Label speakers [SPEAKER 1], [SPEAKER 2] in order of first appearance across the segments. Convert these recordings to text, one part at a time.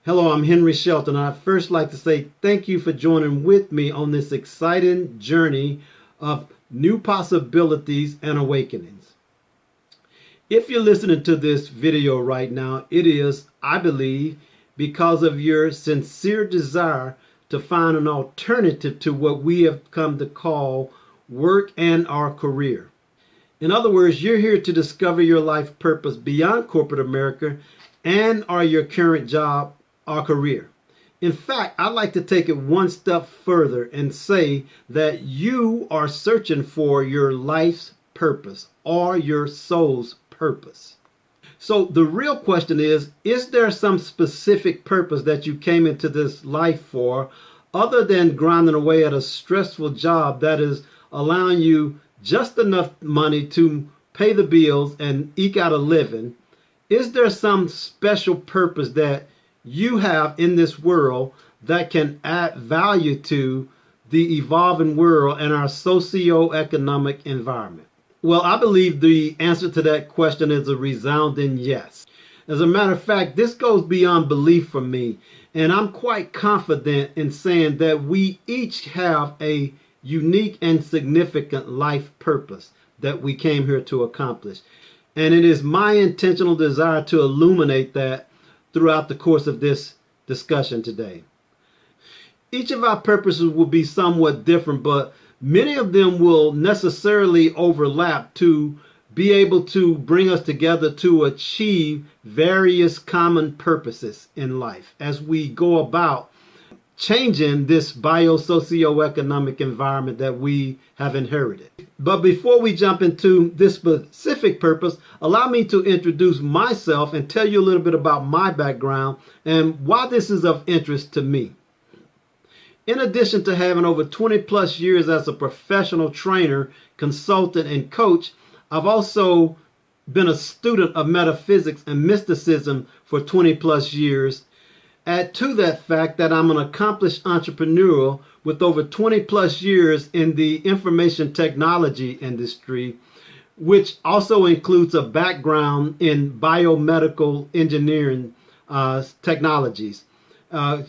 [SPEAKER 1] Hello, I'm Henry Shelton. I'd first like to say thank you for joining with me on this exciting journey of new possibilities and awakenings. If you're listening to this video right now, it is, I believe, because of your sincere desire to find an alternative to what we have come to call work and our career. In other words, you're here to discover your life purpose beyond corporate America and or your current job or career. In fact, I'd like to take it one step further and say that you are searching for your life's purpose or your soul's purpose. So the real question is there some specific purpose that you came into this life for other than grinding away at a stressful job that is allowing you just enough money to pay the bills and eke out a living? Is there some special purpose that you have in this world that can add value to the evolving world and our socio-economic environment? Well, I believe the answer to that question is a resounding yes. As a matter of fact, this goes beyond belief for me, and I'm quite confident in saying that we each have a unique and significant life purpose that we came here to accomplish. And it is my intentional desire to illuminate that throughout the course of this discussion today. Each of our purposes will be somewhat different, but many of them will necessarily overlap to be able to bring us together to achieve various common purposes in life as we go about changing this biosocioeconomic environment that we have inherited. But before we jump into this specific purpose, allow me to introduce myself and tell you a little bit about my background and why this is of interest to me. In addition to having over 20 plus years as a professional trainer, consultant, and coach, I've also been a student of metaphysics and mysticism for 20 plus years. Add to that fact that I'm an accomplished entrepreneur with over 20 plus years in the information technology industry, which also includes a background in biomedical engineering technologies,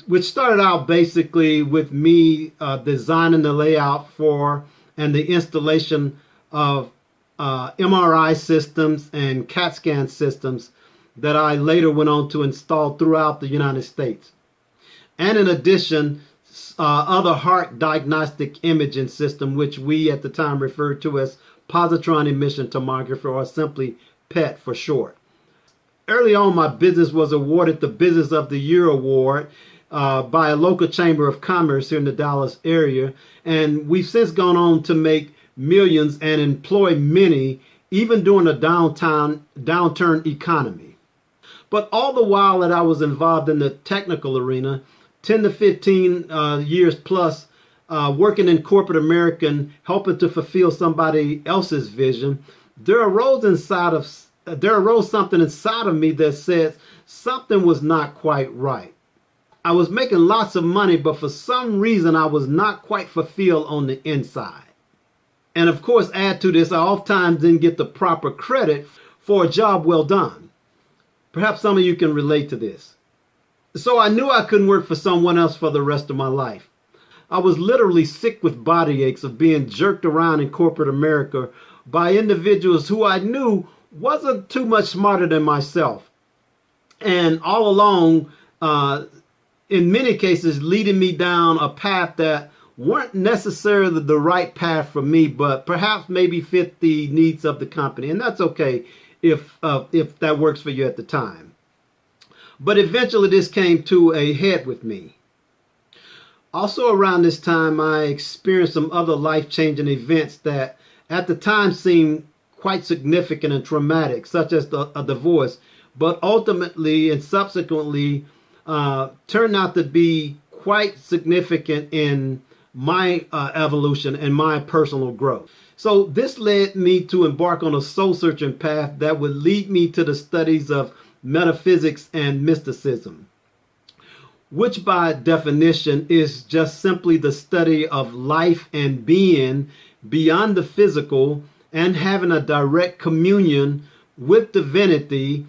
[SPEAKER 1] which started out basically with me designing the layout for and the installation of MRI systems and CAT scan systems that I later went on to install throughout the United States. And in addition, other heart diagnostic imaging system, which we at the time referred to as positron emission tomography, or simply PET for short. Early on, my business was awarded the Business of the Year award by a local chamber of commerce here in the Dallas area. And we've since gone on to make millions and employ many, even during a downturn economy. But all the while that I was involved in the technical arena, 10 to 15 years plus, working in corporate America and helping to fulfill somebody else's vision, there arose something inside of me that said something was not quite right. I was making lots of money, but for some reason I was not quite fulfilled on the inside. And of course, add to this, I oftentimes didn't get the proper credit for a job well done. Perhaps some of you can relate to this. So I knew I couldn't work for someone else for the rest of my life. I was literally sick with body aches of being jerked around in corporate America by individuals who I knew wasn't too much smarter than myself. And all along, in many cases, leading me down a path that weren't necessarily the right path for me, but perhaps maybe fit the needs of the company. And that's okay if that works for you at the time. But eventually this came to a head with me. Also around this time, I experienced some other life-changing events that at the time seemed quite significant and traumatic, such as a divorce, but ultimately and subsequently turned out to be quite significant in my evolution and my personal growth. So this led me to embark on a soul-searching path that would lead me to the studies of metaphysics and mysticism, which by definition is just simply the study of life and being beyond the physical and having a direct communion with divinity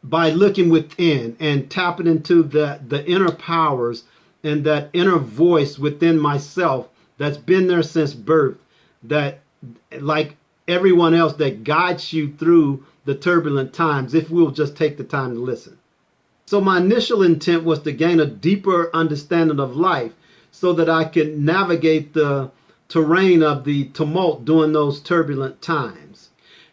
[SPEAKER 1] by looking within and tapping into the inner powers and that inner voice within myself that's been there since birth, that, like everyone else, that guides you through the turbulent times if we'll just take the time to listen. So my initial intent was to gain a deeper understanding of life so that I could navigate the terrain of the tumult during those turbulent times.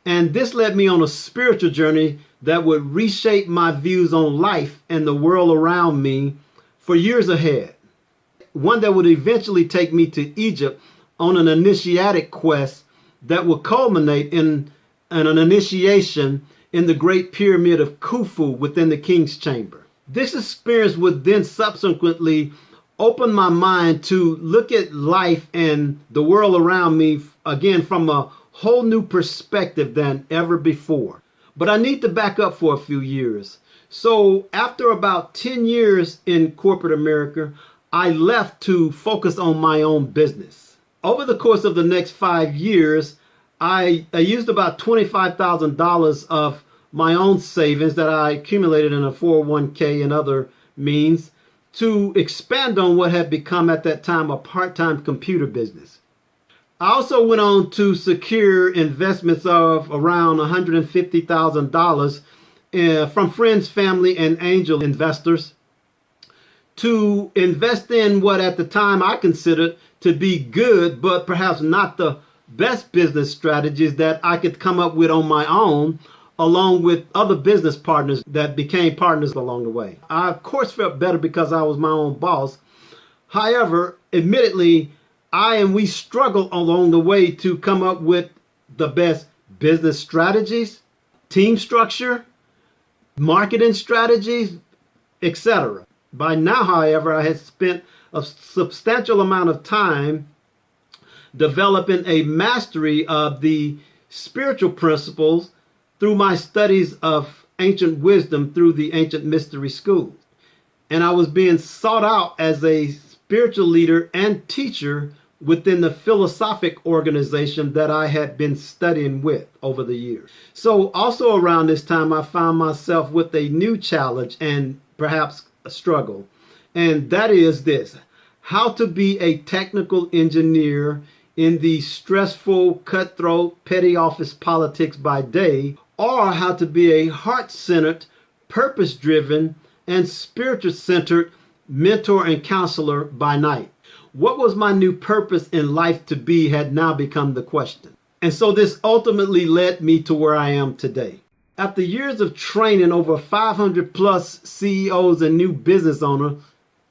[SPEAKER 1] And this led me on a spiritual journey that would reshape my views on life and the world around me for years ahead. One that would eventually take me to Egypt on an initiatic quest that would culminate in an initiation in the Great Pyramid of Khufu within the King's Chamber. This experience would then subsequently open my mind to look at life and the world around me again from a whole new perspective than ever before. But I need to back up for a few years. So after about 10 years in corporate America, I left to focus on my own business. Over the course of the next 5 years, I used about $25,000 of my own savings that I accumulated in a 401k and other means to expand on what had become at that time a part-time computer business. I also went on to secure investments of around $150,000 from friends, family, and angel investors to invest in what at the time I considered to be good, but perhaps not the best business strategies that I could come up with on my own, along with other business partners that became partners along the way. I, of course, felt better because I was my own boss. However, admittedly, we struggled along the way to come up with the best business strategies, team structure, marketing strategies, etc. By now, however, I had spent a substantial amount of time developing a mastery of the spiritual principles through my studies of ancient wisdom through the ancient mystery schools. And I was being sought out as a spiritual leader and teacher within the philosophic organization that I had been studying with over the years. So also around this time, I found myself with a new challenge and perhaps a struggle. And that is this: how to be a technical engineer in the stressful, cutthroat, petty office politics by day, or how to be a heart-centered, purpose-driven, and spiritual-centered mentor and counselor by night. What was my new purpose in life to be had now become the question. And so this ultimately led me to where I am today. After years of training over 500 plus CEOs and new business owners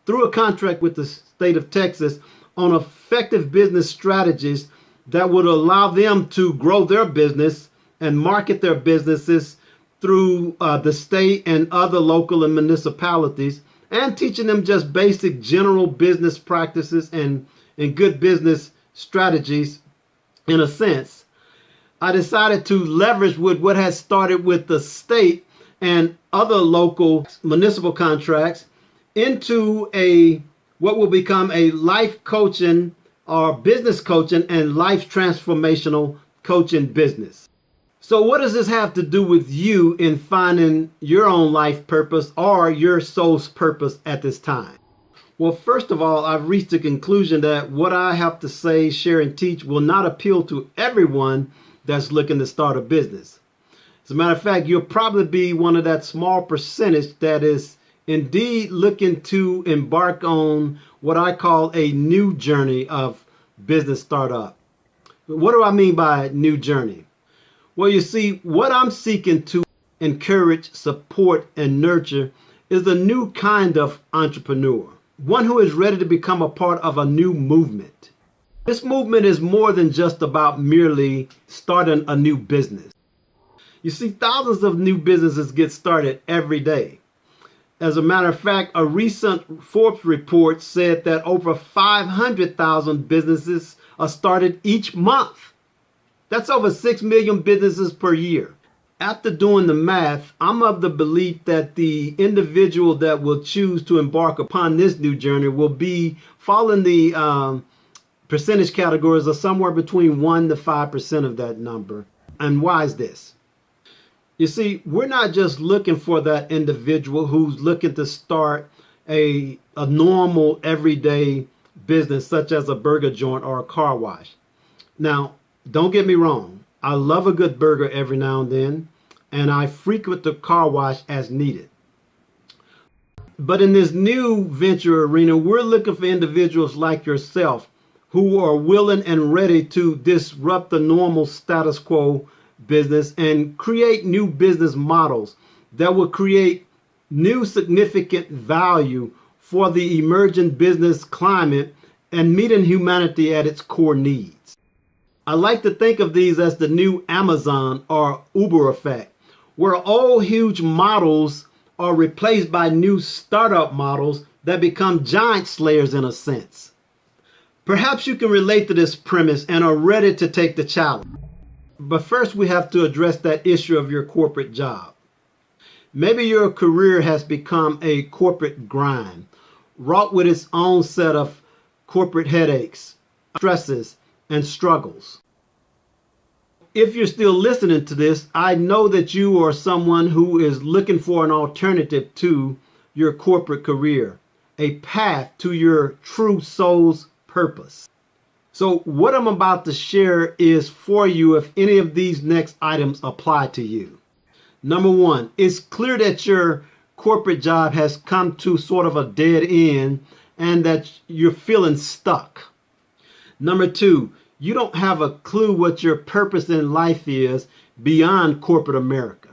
[SPEAKER 1] through a contract with the state of Texas on effective business strategies that would allow them to grow their business and market their businesses through the state and other local and municipalities, and teaching them just basic general business practices and good business strategies, in a sense, I decided to leverage with what had started with the state and other local municipal contracts into what will become a life coaching or business coaching and life transformational coaching business. So what does this have to do with you in finding your own life purpose or your soul's purpose at this time? Well, first of all, I've reached the conclusion that what I have to say, share, and teach will not appeal to everyone that's looking to start a business. As a matter of fact, you'll probably be one of that small percentage that is indeed looking to embark on what I call a new journey of business startup. What do I mean by new journey? Well, you see, what I'm seeking to encourage, support, and nurture is a new kind of entrepreneur, one who is ready to become a part of a new movement. This movement is more than just about merely starting a new business. You see, thousands of new businesses get started every day. As a matter of fact, a recent Forbes report said that over 500,000 businesses are started each month. That's over 6 million businesses per year. After doing the math, I'm of the belief that the individual that will choose to embark upon this new journey will be following the percentage categories of somewhere between 1 to 5% of that number. And why is this? You see, we're not just looking for that individual who's looking to start a normal everyday business such as a burger joint or a car wash. Now, don't get me wrong. I love a good burger every now and I frequent the car wash as needed. But in this new venture arena, we're looking for individuals like yourself who are willing and ready to disrupt the normal status quo business and create new business models that will create new significant value for the emerging business climate and meeting humanity at its core needs. I like to think of these as the new Amazon or Uber effect, where old huge models are replaced by new startup models that become giant slayers in a sense. Perhaps you can relate to this premise and are ready to take the challenge. But first we have to address that issue of your corporate job. Maybe your career has become a corporate grind, wrought with its own set of corporate headaches, stresses, and struggles. If you're still listening to this, I know that you are someone who is looking for an alternative to your corporate career, a path to your true soul's purpose. So what I'm about to share is for you if any of these next items apply to you. Number one, it's clear that your corporate job has come to sort of a dead end and that you're feeling stuck. Number two, you don't have a clue what your purpose in life is beyond corporate America.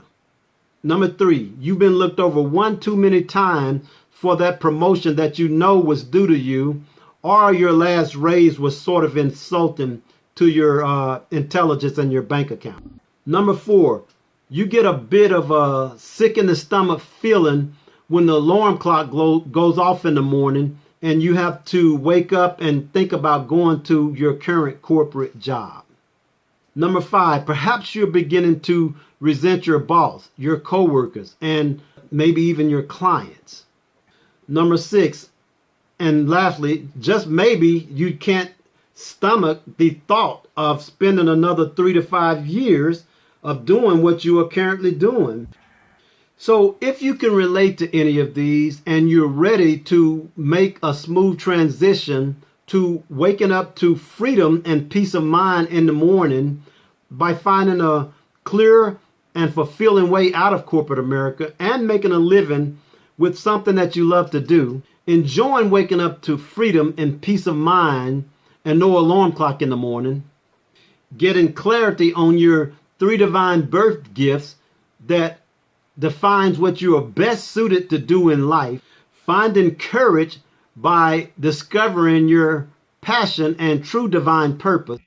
[SPEAKER 1] Number three, you've been looked over one too many times for that promotion that you know was due to you, or your last raise was sort of insulting to your intelligence and your bank account. Number four, you get a bit of a sick in the stomach feeling when the alarm clock goes off in the morning and you have to wake up and think about going to your current corporate job. Number five, perhaps you're beginning to resent your boss, your coworkers, and maybe even your clients. Number six, and lastly, just maybe you can't stomach the thought of spending another 3 to 5 years of doing what you are currently doing. So if you can relate to any of these and you're ready to make a smooth transition to waking up to freedom and peace of mind in the morning by finding a clear and fulfilling way out of corporate America and making a living with something that you love to do, enjoying waking up to freedom and peace of mind and no alarm clock in the morning, getting clarity on your 3 divine birth gifts that defines what you are best suited to do in life, finding courage by discovering your passion and true divine purpose,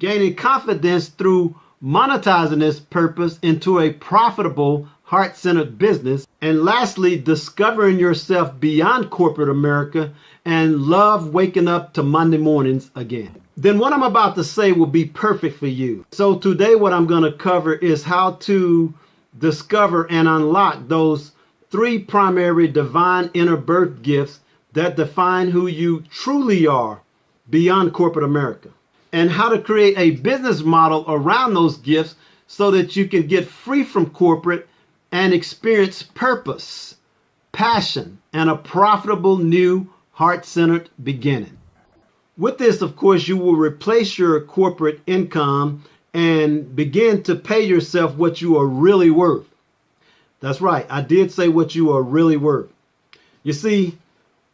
[SPEAKER 1] gaining confidence through monetizing this purpose into a profitable, heart-centered business, and lastly, discovering yourself beyond corporate America and love waking up to Monday mornings again. Then what I'm about to say will be perfect for you. So today what I'm going to cover is how to discover and unlock those 3 primary divine inner birth gifts that define who you truly are beyond corporate America, and how to create a business model around those gifts so that you can get free from corporate and experience purpose, passion, and a profitable new heart-centered beginning. With this, of course, you will replace your corporate income and begin to pay yourself what you are really worth. That's right, I did say what you are really worth. You see,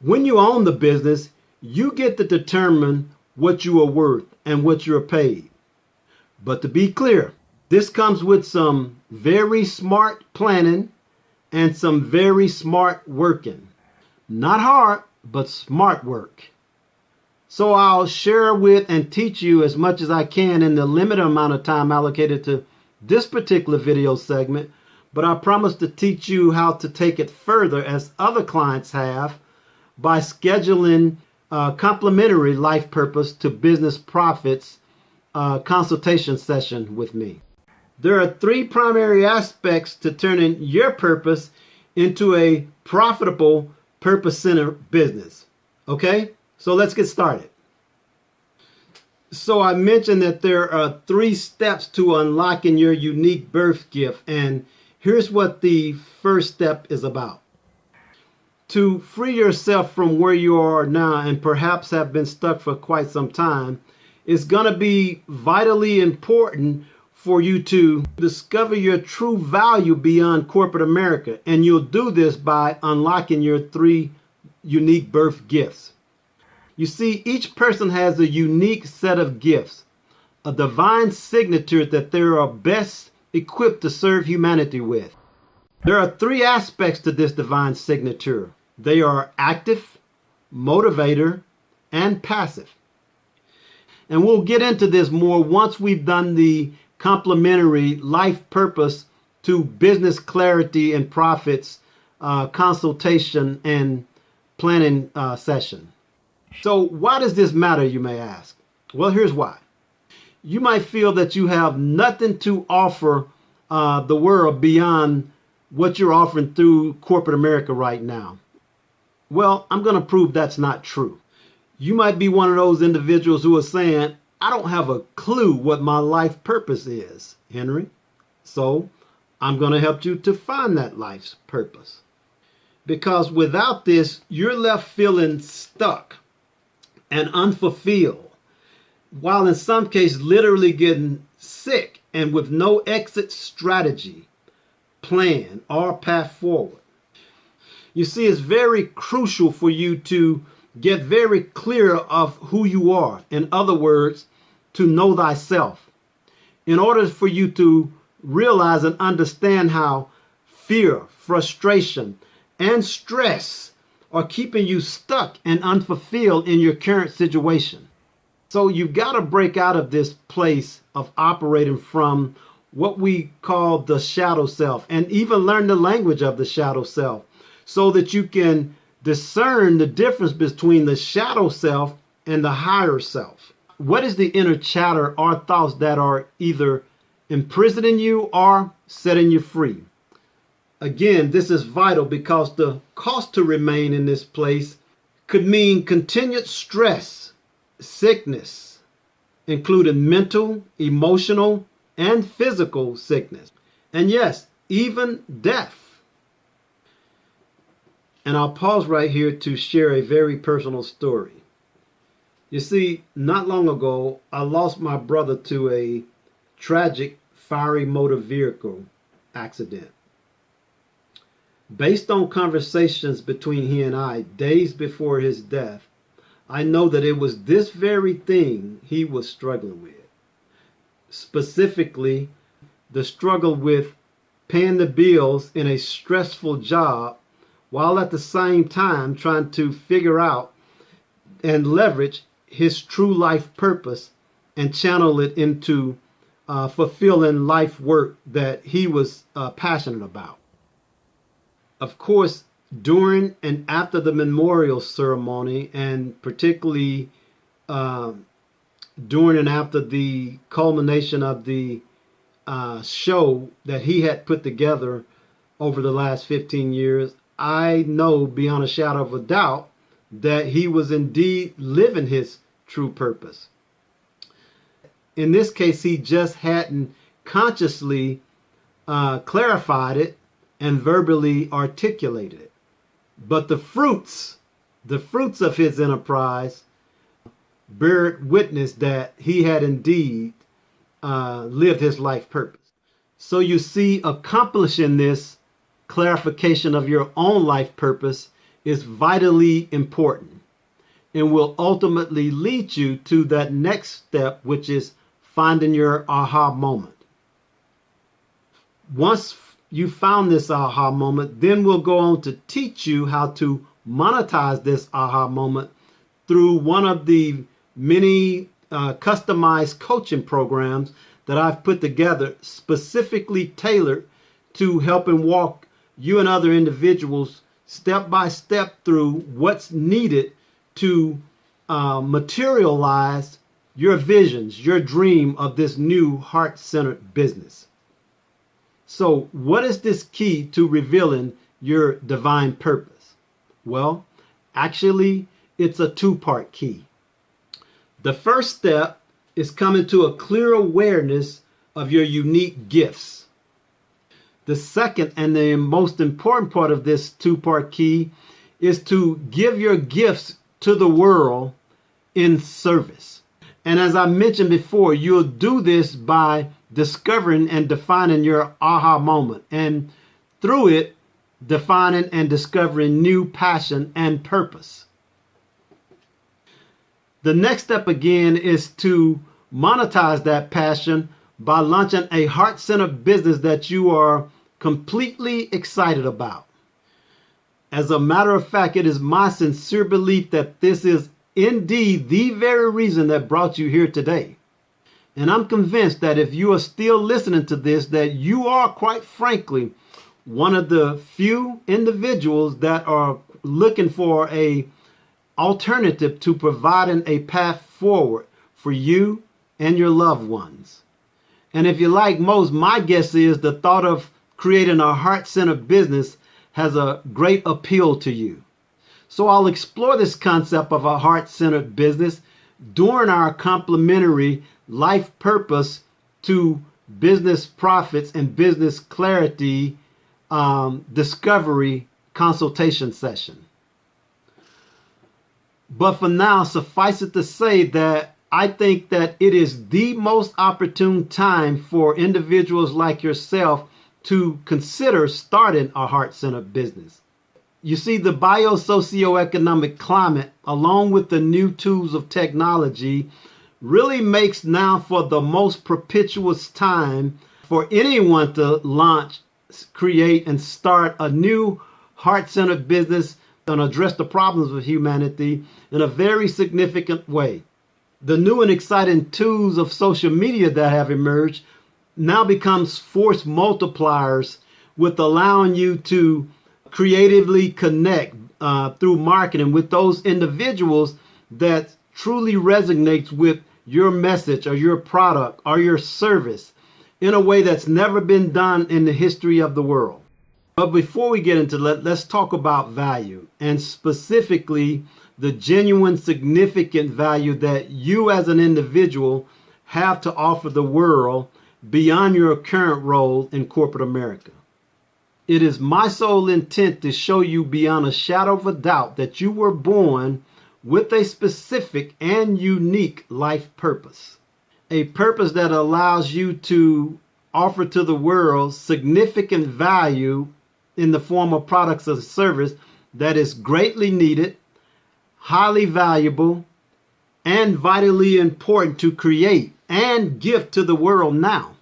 [SPEAKER 1] when you own the business, you get to determine what you are worth and what you're paid. But to be clear, this comes with some very smart planning and some very smart working. Not hard, but smart work. So I'll share with and teach you as much as I can in the limited amount of time allocated to this particular video segment, but I promise to teach you how to take it further as other clients have by scheduling a complimentary life purpose to business profits consultation session with me. There are 3 primary aspects to turning your purpose into a profitable purpose-centered business. Okay? So let's get started. So I mentioned that there are 3 steps to unlocking your unique birth gift, and here's what the first step is about. To free yourself from where you are now and perhaps have been stuck for quite some time, it's going to be vitally important for you to discover your true value beyond corporate America, and you'll do this by unlocking your 3 unique birth gifts. You see, each person has a unique set of gifts, a divine signature that they are best equipped to serve humanity with. There are 3 aspects to this divine signature. They are active, motivator, and passive. And we'll get into this more once we've done the complementary life purpose to business clarity and profits consultation and planning session. So why does this matter, you may ask? Well, here's why. You might feel that you have nothing to offer the world beyond what you're offering through corporate America right now. Well, I'm going to prove that's not true. You might be one of those individuals who are saying, I don't have a clue what my life purpose is, Henry. So I'm going to help you to find that life's purpose. Because without this, you're left feeling stuck and unfulfilled, while in some cases literally getting sick and with no exit strategy, plan, or path forward. You see, it's very crucial for you to get very clear of who you are. In other words, to know thyself. In order for you to realize and understand how fear, frustration, and stress are keeping you stuck and unfulfilled in your current situation. So you've got to break out of this place of operating from what we call the shadow self, and even learn the language of the shadow self so that you can discern the difference between the shadow self and the higher self. What is the inner chatter or thoughts that are either imprisoning you or setting you free? Again, this is vital because the cost to remain in this place could mean continued stress, sickness, including mental, emotional, and physical sickness. And yes, even death. And I'll pause right here to share a very personal story. You see, not long ago, I lost my brother to a tragic fiery motor vehicle accident. Based on conversations between he and I days before his death, I know that it was this very thing he was struggling with. Specifically, the struggle with paying the bills in a stressful job while at the same time trying to figure out and leverage his true life purpose and channel it into fulfilling life work that he was passionate about. Of course, during and after the memorial ceremony, and particularly during and after the culmination of the show that he had put together over the last 15 years, I know beyond a shadow of a doubt that he was indeed living his true purpose. In this case, he just hadn't consciously clarified it and verbally articulated it. But the fruits of his enterprise bear witness that he had indeed lived his life purpose. So you see, accomplishing this clarification of your own life purpose is vitally important and will ultimately lead you to that next step, which is finding your aha moment. Once you found this aha moment, then we'll go on to teach you how to monetize this aha moment through one of the many customized coaching programs that I've put together specifically tailored to helping walk you and other individuals step by step through what's needed to materialize your visions, your dream of this new heart-centered business. So what is this key to revealing your divine purpose? Well, actually, it's a 2-part key. The first step is coming to a clear awareness of your unique gifts. The second and the most important part of this two-part key is to give your gifts to the world in service. And as I mentioned before, you'll do this by discovering and defining your aha moment, and through it, defining and discovering new passion and purpose. The next step again is to monetize that passion by launching a heart-centered business that you are completely excited about. As a matter of fact, it is my sincere belief that this is indeed the very reason that brought you here today. And I'm convinced that if you are still listening to this, that you are, quite frankly, one of the few individuals that are looking for a alternative to providing a path forward for you and your loved ones. And if you're like most, my guess is the thought of creating a heart-centered business has a great appeal to you. So I'll explore this concept of a heart-centered business during our complimentary Life Purpose to Business Profits and Business Clarity Discovery consultation session. But for now, suffice it to say that I think that it is the most opportune time for individuals like yourself to consider starting a heart-centered business. You see, the biosocioeconomic climate, along with the new tools of technology, really makes now for the most propitious time for anyone to launch, create, and start a new heart-centered business and address the problems of humanity in a very significant way. The new and exciting tools of social media that have emerged now becomes force multipliers, with allowing you to creatively connect through marketing with those individuals that truly resonates with your message or your product or your service in a way that's never been done in the history of the world. But before we get into that, let's talk about value, and specifically the genuine significant value that you as an individual have to offer the world beyond your current role in corporate America. It is my sole intent to show you beyond a shadow of a doubt that you were born with a specific and unique life purpose. A purpose that allows you to offer to the world significant value in the form of products or service that is greatly needed, highly valuable, and vitally important to create and give to the world now.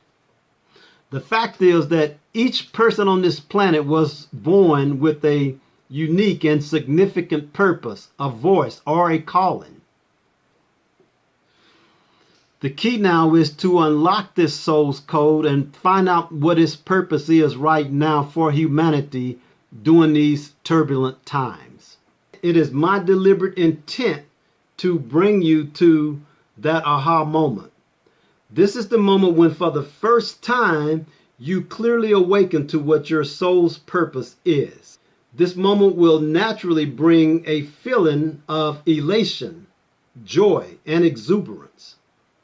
[SPEAKER 1] The fact is that each person on this planet was born with a unique and significant purpose, a voice, or a calling. The key now is to unlock this soul's code and find out what its purpose is right now for humanity during these turbulent times. It is my deliberate intent to bring you to that aha moment. This is the moment when, for the first time, you clearly awaken to what your soul's purpose is. This moment will naturally bring a feeling of elation, joy, and exuberance.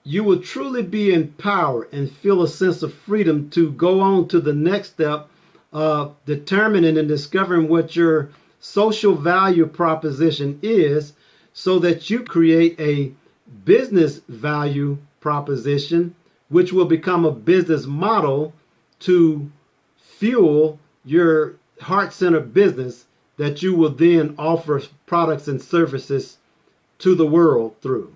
[SPEAKER 1] You will truly be empowered and feel a sense of freedom to go on to the next step of determining and discovering what your social value proposition is, so that you create a business value proposition, which will become a business model to fuel your heart-centered business that you will then offer products and services to the world through.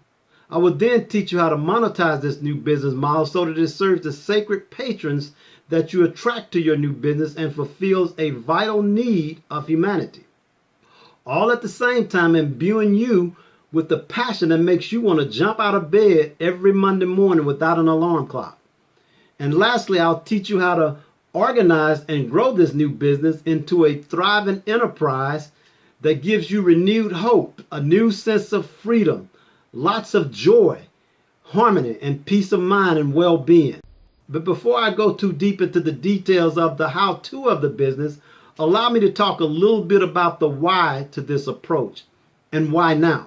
[SPEAKER 1] I will then teach you how to monetize this new business model so that it serves the sacred patrons that you attract to your new business and fulfills a vital need of humanity. All at the same time imbuing you with the passion that makes you want to jump out of bed every Monday morning without an alarm clock. And lastly, I'll teach you how to organize and grow this new business into a thriving enterprise that gives you renewed hope, a new sense of freedom, lots of joy, harmony, and peace of mind and well-being. But before I go too deep into the details of the how-to of the business, allow me to talk a little bit about the why to this approach and why now.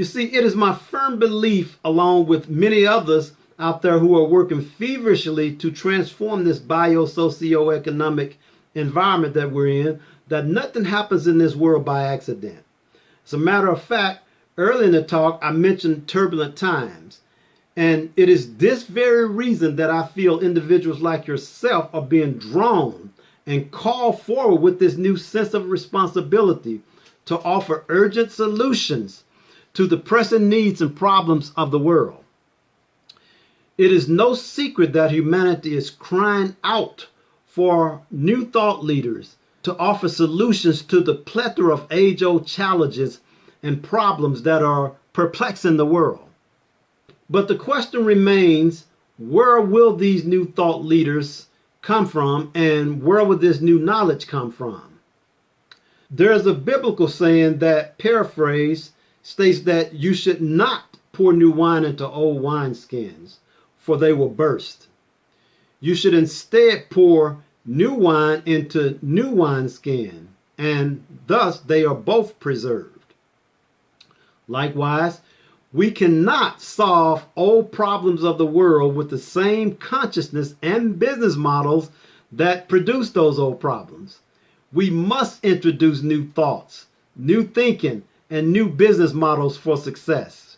[SPEAKER 1] You see, it is my firm belief, along with many others out there who are working feverishly to transform this biosocioeconomic environment that we're in, that nothing happens in this world by accident. As a matter of fact, early in the talk, I mentioned turbulent times. And it is this very reason that I feel individuals like yourself are being drawn and called forward with this new sense of responsibility to offer urgent solutions to the pressing needs and problems of the world. It is no secret that humanity is crying out for new thought leaders to offer solutions to the plethora of age-old challenges and problems that are perplexing the world. But the question remains, where will these new thought leaders come from, and where will this new knowledge come from? There's a biblical saying that, paraphrase, states that you should not pour new wine into old wineskins, for they will burst. You should instead pour new wine into new wineskin, and thus they are both preserved. Likewise, we cannot solve old problems of the world with the same consciousness and business models that produce those old problems. We must introduce new thoughts, new thinking, and new business models for success.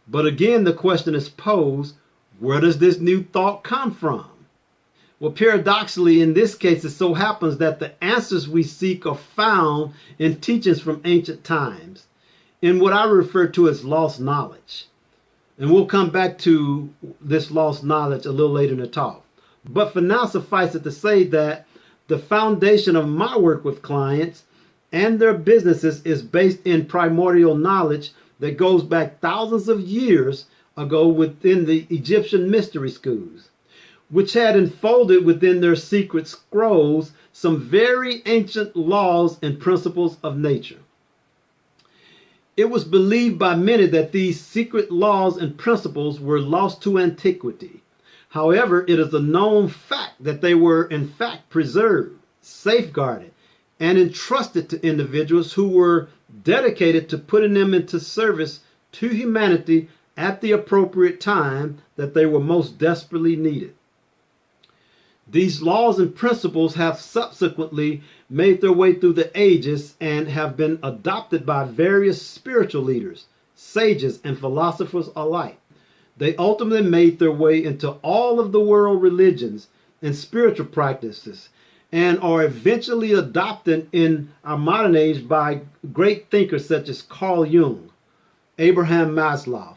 [SPEAKER 1] But again, the question is posed, where does this new thought come from? Well, paradoxically, in this case, it so happens that the answers we seek are found in teachings from ancient times, in what I refer to as lost knowledge. And we'll come back to this lost knowledge a little later in the talk. But for now, suffice it to say that the foundation of my work with clients and their businesses is based in primordial knowledge that goes back thousands of years ago within the Egyptian mystery schools, which had enfolded within their secret scrolls some very ancient laws and principles of nature. It was believed by many that these secret laws and principles were lost to antiquity. However, it is a known fact that they were in fact preserved, safeguarded, and entrusted to individuals who were dedicated to putting them into service to humanity at the appropriate time that they were most desperately needed. These laws and principles have subsequently made their way through the ages and have been adopted by various spiritual leaders, sages, and philosophers alike. They ultimately made their way into all of the world religions and spiritual practices, and are eventually adopted in our modern age by great thinkers such as Carl Jung, Abraham Maslow,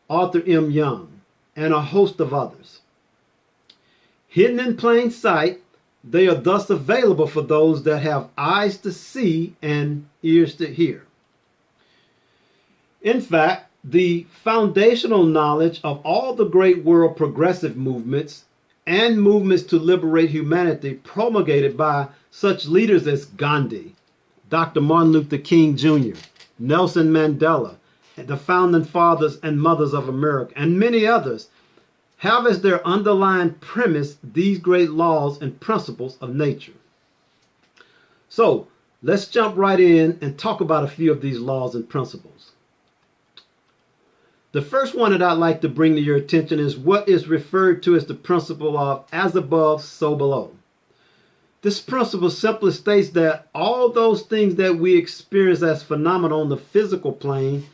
[SPEAKER 1] Arthur M. Young, and a host of others. Hidden in plain sight, they are thus available for those that have eyes to see and ears to hear. In fact, the foundational knowledge of all the great world progressive movements and movements to liberate humanity promulgated by such leaders as Gandhi, Dr. Martin Luther King Jr., Nelson Mandela, the founding fathers and mothers of America, and many others, have as their underlying premise these great laws and principles of nature. So let's jump right in and talk about a few of these laws and principles. The first one that I'd like to bring to your attention is what is referred to as the principle of as above, so below. This principle simply states that all those things that we experience as phenomena on the physical plane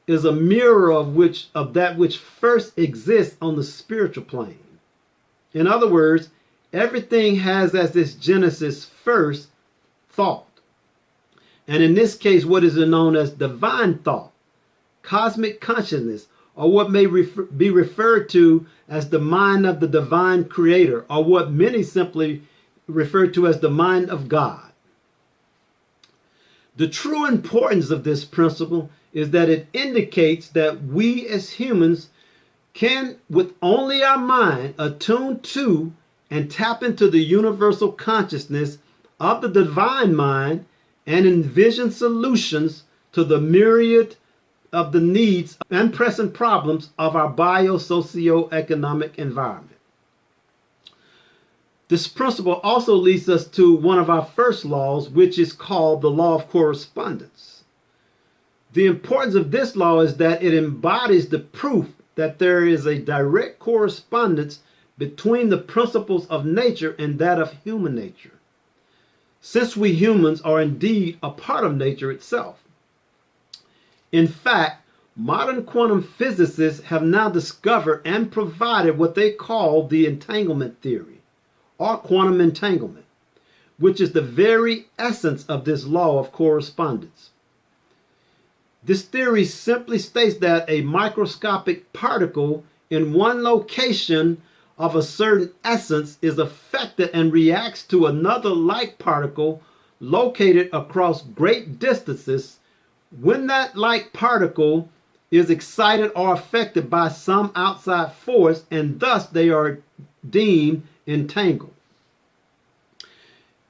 [SPEAKER 1] is a mirror of that which first exists on the spiritual plane. In other words, everything has as its genesis first thought. And in this case, what is known as divine thought, cosmic consciousness, or what may be referred to as the mind of the divine creator, or what many simply refer to as the mind of God. The true importance of this principle is that it indicates that we as humans can, with only our mind, attune to and tap into the universal consciousness of the divine mind and envision solutions to the myriad of the needs and pressing problems of our biosocioeconomic environment. This principle also leads us to one of our first laws, which is called the law of correspondence. The importance of this law is that it embodies the proof that there is a direct correspondence between the principles of nature and that of human nature, since we humans are indeed a part of nature itself. In fact, modern quantum physicists have now discovered and provided what they call the entanglement theory, or quantum entanglement, which is the very essence of this law of correspondence. This theory simply states that a microscopic particle in one location of a certain essence is affected and reacts to another like particle located across great distances when that like particle is excited or affected by some outside force, and thus they are deemed entangled.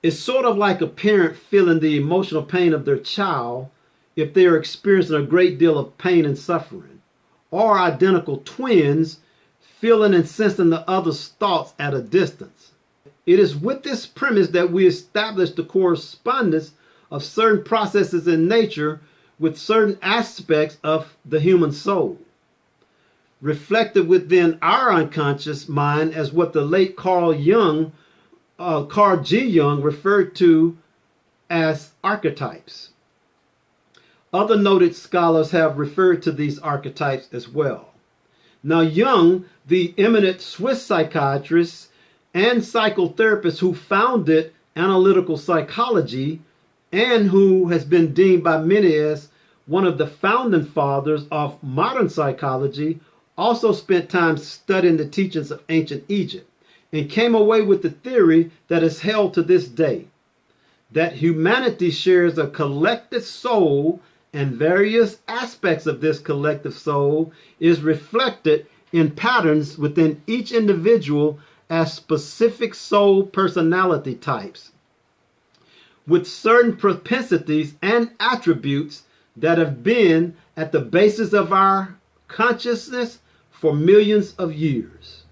[SPEAKER 1] It's sort of like a parent feeling the emotional pain of their child if they are experiencing a great deal of pain and suffering, or identical twins feeling and sensing the other's thoughts at a distance. It is with this premise that we establish the correspondence of certain processes in nature with certain aspects of the human soul, reflected within our unconscious mind as what the late Carl G. Jung referred to as archetypes. Other noted scholars have referred to these archetypes as well. Now, Jung, the eminent Swiss psychiatrist and psychotherapist who founded analytical psychology and who has been deemed by many as one of the founding fathers of modern psychology, also spent time studying the teachings of ancient Egypt and came away with the theory that is held to this day, that humanity shares a collective soul, and various aspects of this collective soul is reflected in patterns within each individual as specific soul personality types, with certain propensities and attributes that have been at the basis of our consciousness for millions of years.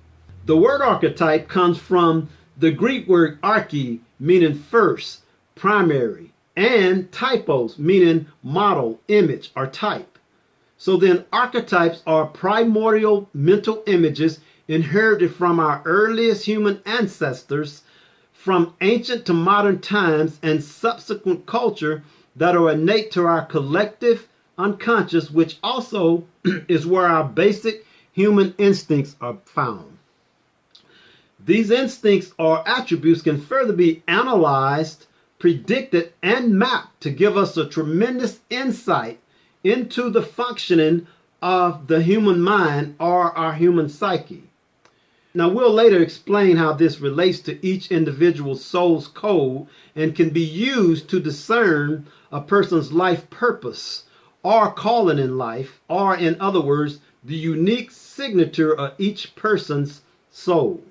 [SPEAKER 1] The word archetype comes from the Greek word arche, meaning first, primary, and typos, meaning model, image, or type. So then archetypes are primordial mental images inherited from our earliest human ancestors from ancient to modern times and subsequent culture that are innate to our collective unconscious, which also is where our basic human instincts are found. These instincts or attributes can further be analyzed, predicted, and mapped to give us a tremendous insight into the functioning of the human mind or our human psyche. Now, we'll later explain how this relates to each individual soul's code and can be used to discern a person's life purpose or calling in life, or in other words, the unique signature of each person's soul.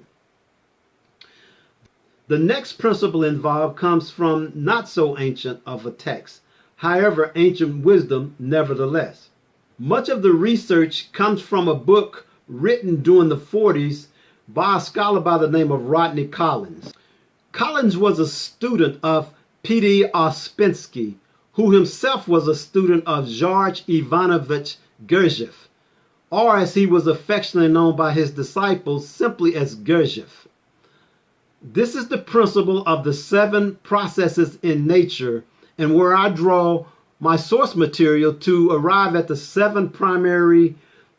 [SPEAKER 1] The next principle involved comes from not so ancient of a text, however ancient wisdom nevertheless. Much of the research comes from a book written during the 40s by a scholar by the name of Rodney Collins. Collins was a student of P.D. Ouspensky, who himself was a student of George Ivanovich Gurdjieff, or as he was affectionately known by his disciples simply as Gurdjieff. This is the principle of the 7 processes in nature, and where I draw my source material to arrive at the 7 primary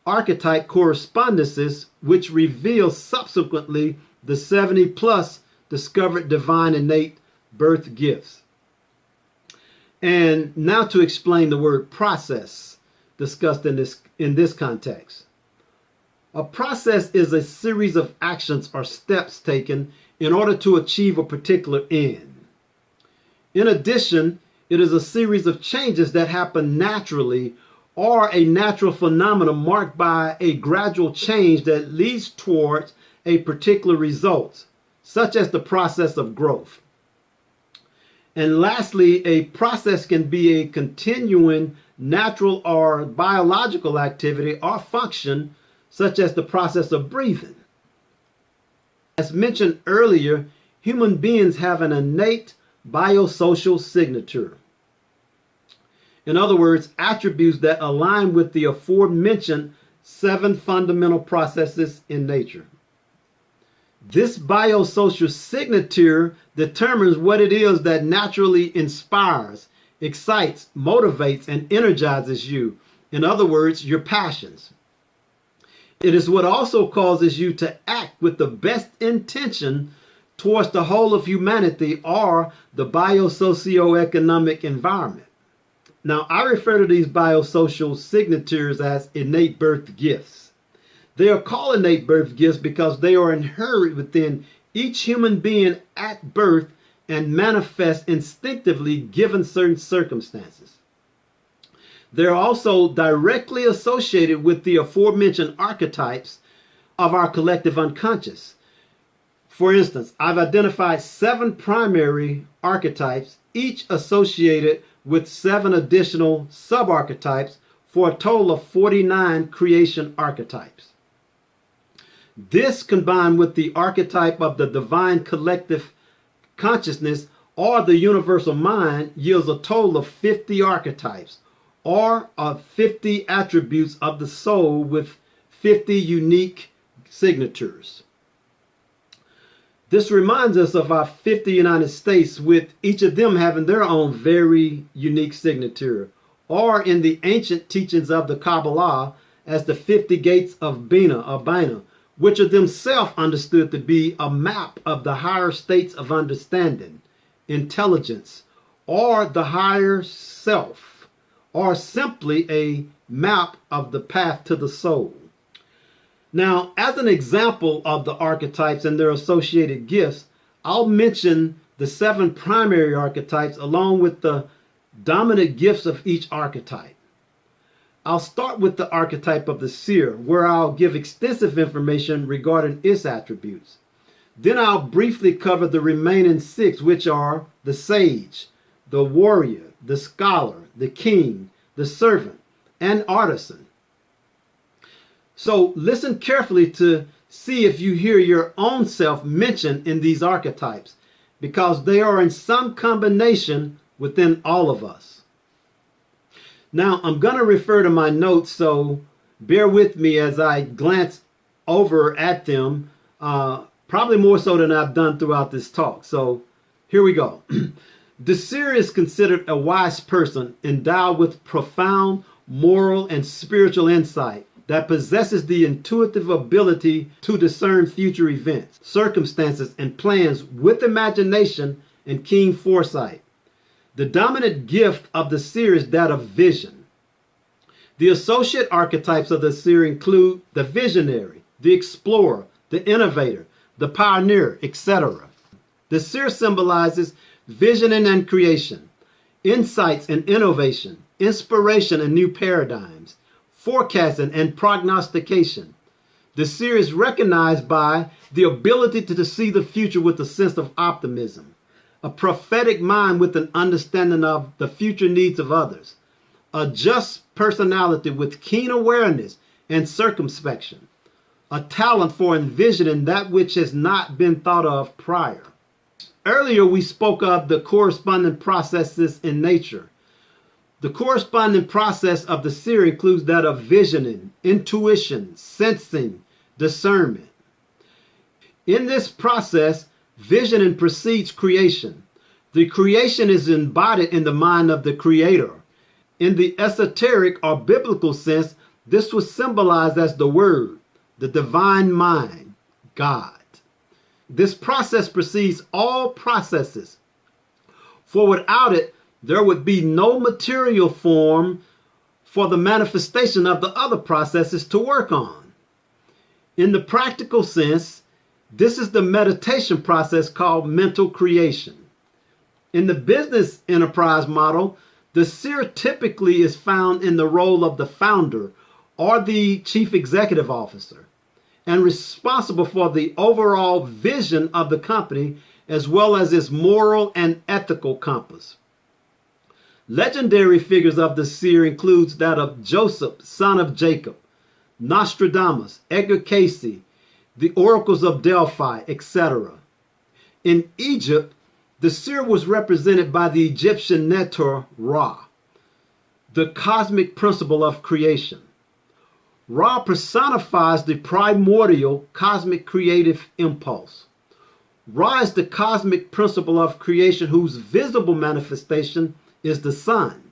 [SPEAKER 1] archetype correspondences, which reveal subsequently the 70 plus discovered divine innate birth gifts. And now to explain the word process discussed in this context. A process is a series of actions or steps taken in order to achieve a particular end. In addition, it is a series of changes that happen naturally or a natural phenomenon marked by a gradual change that leads towards a particular result, such as the process of growth. And lastly, a process can be a continuing natural or biological activity or function, such as the process of breathing. As mentioned earlier, human beings have an innate biosocial signature. In other words, attributes that align with the aforementioned 7 fundamental processes in nature. This biosocial signature determines what it is that naturally inspires, excites, motivates, and energizes you. In other words, your passions. It is what also causes you to act with the best intention towards the whole of humanity or the biosocioeconomic environment. Now, I refer to these biosocial signatures as innate birth gifts. They are called innate birth gifts because they are inherent within each human being at birth and manifest instinctively given certain circumstances. They're also directly associated with the aforementioned archetypes of our collective unconscious. For instance, I've identified 7 primary archetypes, each associated with 7 additional subarchetypes for a total of 49 creation archetypes. This, combined with the archetype of the divine collective consciousness or the universal mind, yields a total of 50 archetypes, or of 50 attributes of the soul with 50 unique signatures. This reminds us of our 50 United States, with each of them having their own very unique signature, or in the ancient teachings of the Kabbalah as the 50 gates of Bina, which are themselves understood to be a map of the higher states of understanding, intelligence, or the higher self, or simply a map of the path to the soul. Now, as an example of the archetypes and their associated gifts, I'll mention the 7 primary archetypes along with the dominant gifts of each archetype. I'll start with the archetype of the seer, where I'll give extensive information regarding its attributes. Then I'll briefly cover the remaining 6, which are the sage, the warrior, the scholar, the king, the servant, and artisan. So listen carefully to see if you hear your own self mentioned in these archetypes, because they are in some combination within all of us. Now, I'm going to refer to my notes, so bear with me as I glance over at them, probably more so than I've done throughout this talk. So here we go. The seer is considered a wise person endowed with profound moral and spiritual insight that possesses the intuitive ability to discern future events, circumstances, and plans with imagination and keen foresight. The dominant gift of the seer is that of vision. The associate archetypes of the seer include the visionary, the explorer, the innovator, the pioneer, etc. The seer symbolizes visioning and creation, insights and innovation, inspiration and new paradigms, forecasting and prognostication. The seer is recognized by the ability to see the future with a sense of optimism, a prophetic mind with an understanding of the future needs of others, a just personality with keen awareness and circumspection, a talent for envisioning that which has not been thought of prior. Earlier, we spoke of the corresponding processes in nature. The corresponding process of the seer includes that of visioning, intuition, sensing, discernment. In this process, visioning precedes creation. The creation is embodied in the mind of the creator. In the esoteric or biblical sense, this was symbolized as the Word, the divine mind, God. This process precedes all processes, for without it, there would be no material form for the manifestation of the other processes to work on. In the practical sense, this is the meditation process called mental creation. In the business enterprise model, the seer typically is found in the role of the founder or the chief executive officer, and responsible for the overall vision of the company as well as its moral and ethical compass. Legendary figures of the seer includes that of Joseph, son of Jacob, Nostradamus, Edgar Cayce, the oracles of Delphi, etc. In Egypt, the seer was represented by the Egyptian Neter Ra. the cosmic principle of creation. Ra personifies the primordial cosmic creative impulse. Ra is the cosmic principle of creation whose visible manifestation is the sun.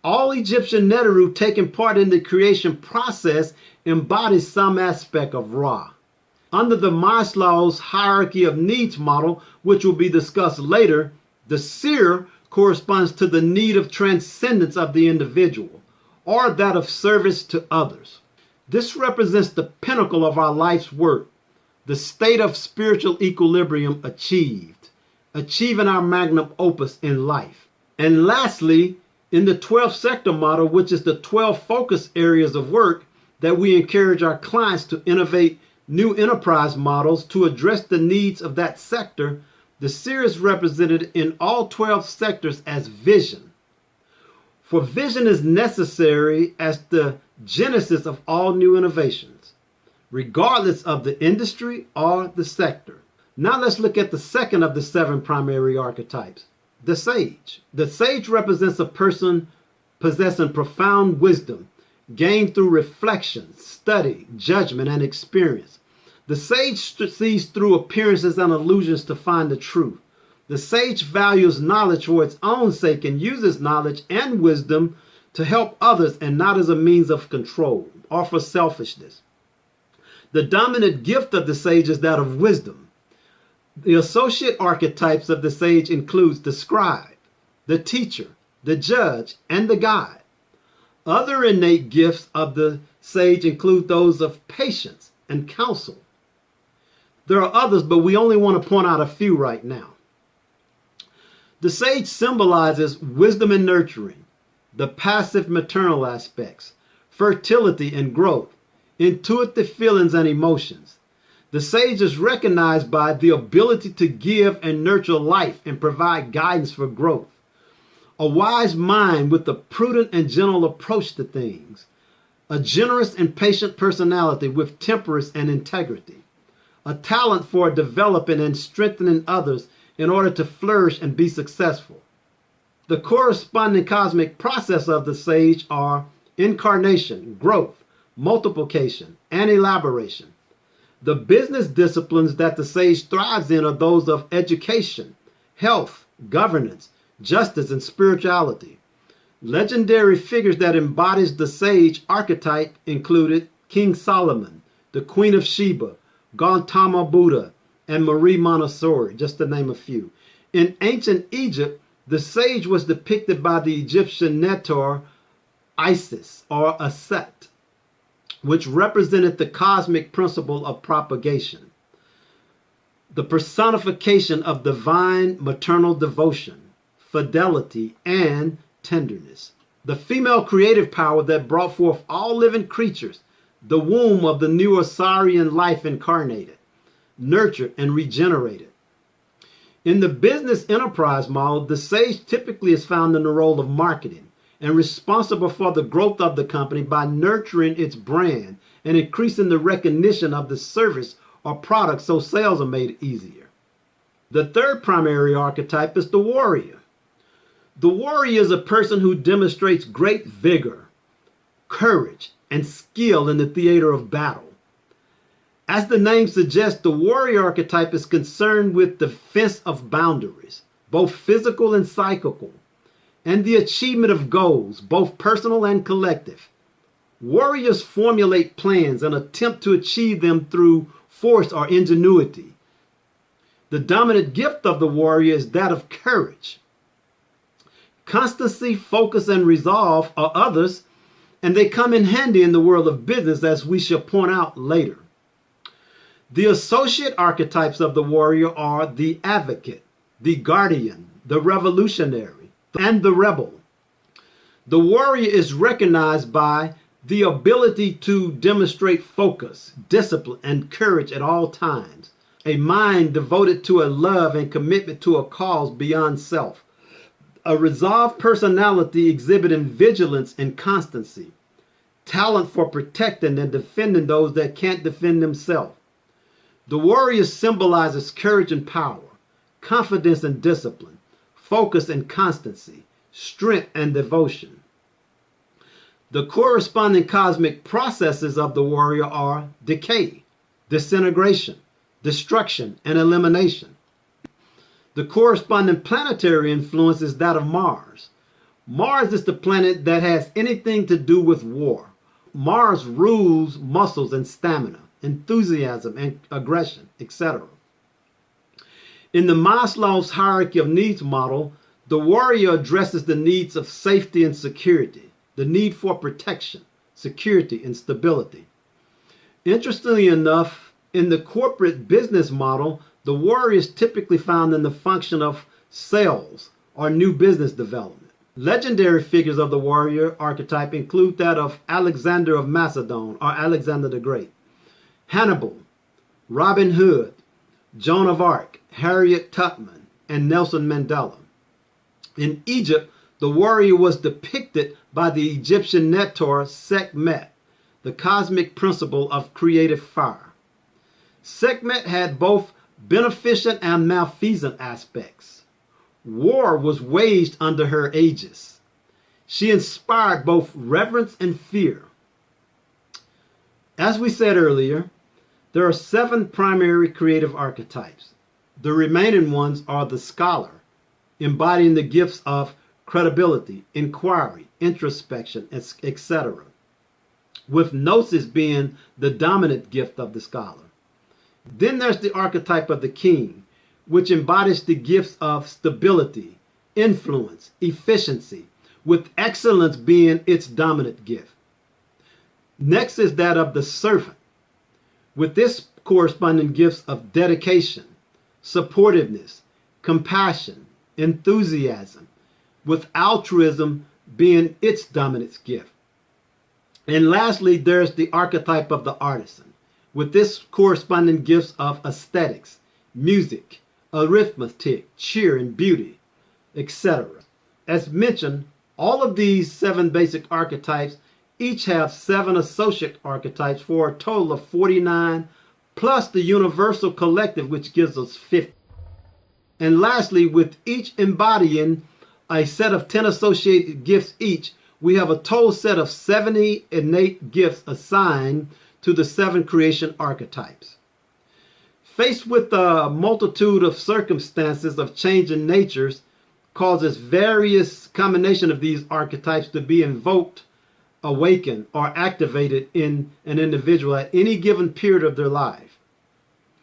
[SPEAKER 1] All Egyptian Neteru taking part in the creation process embodies some aspect of Ra. Under the Maslow's hierarchy of needs model, which will be discussed later, the seer corresponds to the need of transcendence of the individual, or that of service to others. This represents the pinnacle of our life's work, the state of spiritual equilibrium achieving our magnum opus in life. And lastly, in the 12 sector model, which is the 12 focus areas of work that we encourage our clients to innovate new enterprise models to address the needs of that sector, the seer is represented in all 12 sectors as vision. For vision is necessary as the genesis of all new innovations, regardless of the industry or the sector. Now let's look at the second of the 7 primary archetypes, the sage. The sage represents a person possessing profound wisdom, gained through reflection, study, judgment, and experience. The sage sees through appearances and illusions to find the truth. The sage values knowledge for its own sake and uses knowledge and wisdom to help others and not as a means of control or for selfishness. The dominant gift of the sage is that of wisdom. The associate archetypes of the sage includes the scribe, the teacher, the judge, and the guide. Other innate gifts of the sage include those of patience and counsel. There are others, but we only want to point out a few right now. The sage symbolizes wisdom and nurturing, the passive maternal aspects, fertility and growth, intuitive feelings and emotions. The sage is recognized by the ability to give and nurture life and provide guidance for growth. A wise mind with a prudent and gentle approach to things. A generous and patient personality with temperance and integrity. A talent for developing and strengthening others in order to flourish and be successful. The corresponding cosmic process of the sage are incarnation, growth, multiplication, and elaboration. The business disciplines that the sage thrives in are those of education, health, governance, justice, and spirituality. Legendary figures that embodies the sage archetype included King Solomon, the Queen of Sheba, Gautama Buddha, and Marie Montessori, just to name a few. In ancient Egypt, the sage was depicted by the Egyptian Neter Isis, or Aset, which represented the cosmic principle of propagation, the personification of divine maternal devotion, fidelity, and tenderness. The female creative power that brought forth all living creatures, the womb of the new Osirian life incarnated, nurtured, and regenerated. In the business enterprise model, the sage typically is found in the role of marketing and responsible for the growth of the company by nurturing its brand and increasing the recognition of the service or product so sales are made easier. The third primary archetype is the warrior. The warrior is a person who demonstrates great vigor, courage, and skill in the theater of battle. As the name suggests, the warrior archetype is concerned with defense of boundaries, both physical and psychical, and the achievement of goals, both personal and collective. Warriors formulate plans and attempt to achieve them through force or ingenuity. The dominant gift of the warrior is that of courage. Constancy, focus, and resolve are others, and they come in handy in the world of business, as we shall point out later. The associate archetypes of the warrior are the advocate, the guardian, the revolutionary, and the rebel. The warrior is recognized by the ability to demonstrate focus, discipline, and courage at all times. A mind devoted to a love and commitment to a cause beyond self. A resolved personality exhibiting vigilance and constancy. Talent for protecting and defending those that can't defend themselves. The warrior symbolizes courage and power, confidence and discipline, focus and constancy, strength and devotion. The corresponding cosmic processes of the warrior are decay, disintegration, destruction, and elimination. The corresponding planetary influence is that of Mars. Mars is the planet that has anything to do with war. Mars rules muscles and stamina, enthusiasm and aggression, etc. In the Maslow's hierarchy of needs model, the warrior addresses the needs of safety and security, the need for protection, security, and stability. Interestingly enough, in the corporate business model, the warrior is typically found in the function of sales or new business development. Legendary figures of the warrior archetype include that of Alexander of Macedon or Alexander the Great, Hannibal, Robin Hood, Joan of Arc, Harriet Tubman, and Nelson Mandela. In Egypt, the warrior was depicted by the Egyptian Netor Sekhmet, the cosmic principle of creative fire. Sekhmet had both beneficent and malfeasant aspects. War was waged under her aegis. She inspired both reverence and fear. As we said earlier, there are 7 primary creative archetypes. The remaining ones are the scholar, embodying the gifts of credibility, inquiry, introspection, etc., with gnosis being the dominant gift of the scholar. Then there's the archetype of the king, which embodies the gifts of stability, influence, efficiency, with excellence being its dominant gift. Next is that of the servant, with this corresponding gifts of dedication, supportiveness, compassion, enthusiasm, with altruism being its dominant gift. And lastly, there's the archetype of the artisan, with this corresponding gifts of aesthetics, music, arithmetic, cheer, and beauty, etc. As mentioned, all of these 7 basic archetypes each have 7 associate archetypes for a total of 49, plus the universal collective, which gives us 50. And lastly, with each embodying a set of 10 associated gifts each, we have a total set of 70 innate gifts assigned to the 7 creation archetypes. Faced with a multitude of circumstances of changing natures, causes various combination of these archetypes to be invoked, awakened, or activated in an individual at any given period of their life.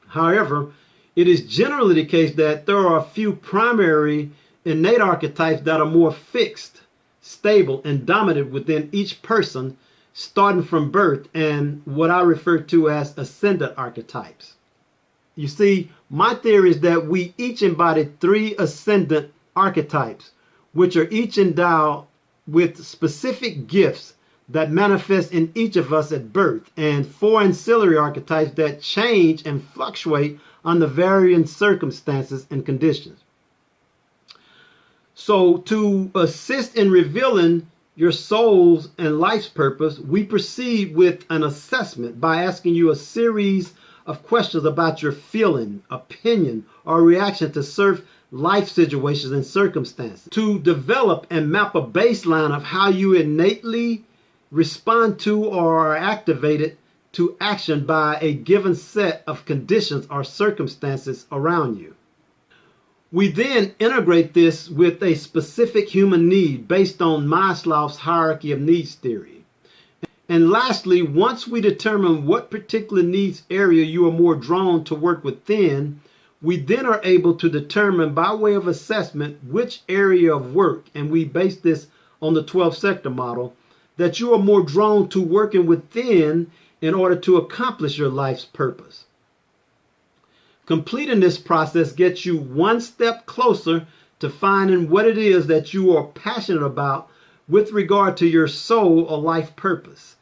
[SPEAKER 1] However, it is generally the case that there are a few primary innate archetypes that are more fixed, stable, and dominant within each person, starting from birth, and what I refer to as ascendant archetypes. You see, my theory is that we each embody 3 ascendant archetypes, which are each endowed with specific gifts that manifest in each of us at birth, and 4 ancillary archetypes that change and fluctuate under varying circumstances and conditions. So to assist in revealing your soul's and life's purpose, we proceed with an assessment by asking you a series of questions about your feeling, opinion, or reaction to certain life situations and circumstances, to develop and map a baseline of how you innately respond to or are activated to action by a given set of conditions or circumstances around you. We then integrate this with a specific human need based on Maslow's hierarchy of needs theory. And lastly, once we determine what particular needs area you are more drawn to work within, we then are able to determine by way of assessment which area of work, and we base this on the 12 sector model, that you are more drawn to working within in order to accomplish your life's purpose. Completing this process gets you one step closer to finding what it is that you are passionate about with regard to your soul or life purpose.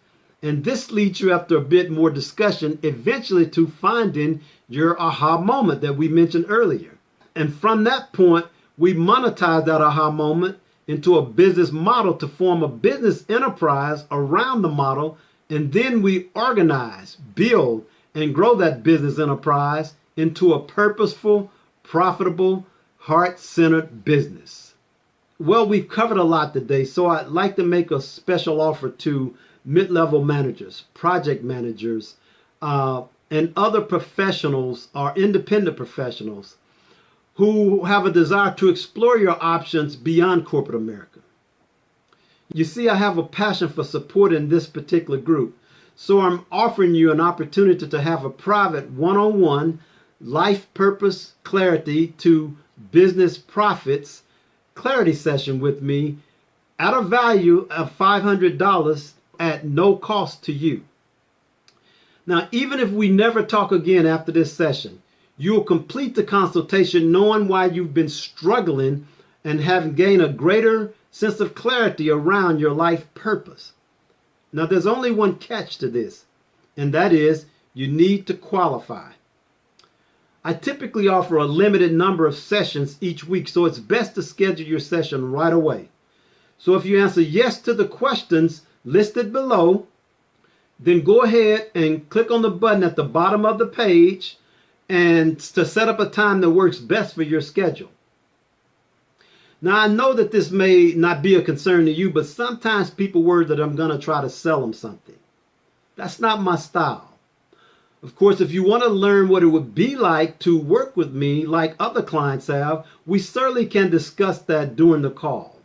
[SPEAKER 1] And this leads you, after a bit more discussion, eventually to finding your aha moment that we mentioned earlier. And from that point, we monetize that aha moment into a business model to form a business enterprise around the model. And then we organize, build, and grow that business enterprise into a purposeful, profitable, heart-centered business. Well, we've covered a lot today, so I'd like to make a special offer to mid-level managers, project managers, and other professionals or independent professionals who have a desire to explore your options beyond corporate America. You see, I have a passion for supporting this particular group, so I'm offering you an opportunity to have a private one-on-one life purpose clarity to business profits clarity session with me at a value of $500 at no cost to you. Now, even if we never talk again after this session, you will complete the consultation knowing why you've been struggling and have gained a greater sense of clarity around your life purpose. Now, there's only one catch to this, and that is you need to qualify. I typically offer a limited number of sessions each week, so it's best to schedule your session right away. So if you answer yes to the questions listed below, then go ahead and click on the button at the bottom of the page and to set up a time that works best for your schedule. Now, I know that this may not be a concern to you, but sometimes people worry that I'm going to try to sell them something. That's not my style. Of course, if you want to learn what it would be like to work with me like other clients have, we certainly can discuss that during the call.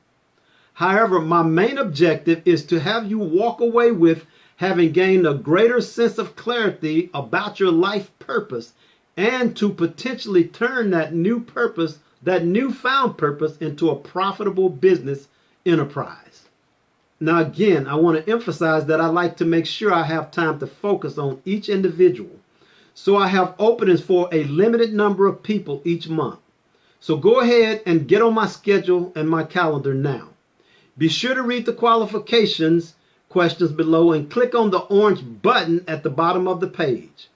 [SPEAKER 1] However, my main objective is to have you walk away with having gained a greater sense of clarity about your life purpose and to potentially turn that new purpose, that newfound purpose, into a profitable business enterprise. Now, again, I want to emphasize that I like to make sure I have time to focus on each individual. So I have openings for a limited number of people each month. So go ahead and get on my schedule and my calendar now. Be sure to read the qualifications questions below and click on the orange button at the bottom of the page.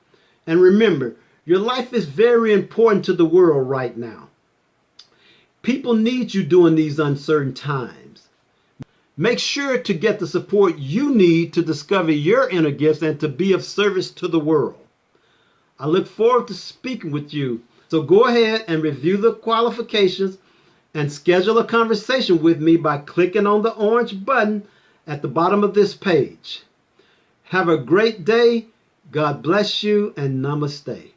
[SPEAKER 1] And remember, your life is very important to the world right now. People need you during these uncertain times. Make sure to get the support you need to discover your inner gifts and to be of service to the world. I look forward to speaking with you. So go ahead and review the qualifications and schedule a conversation with me by clicking on the orange button at the bottom of this page. Have a great day. God bless you and namaste.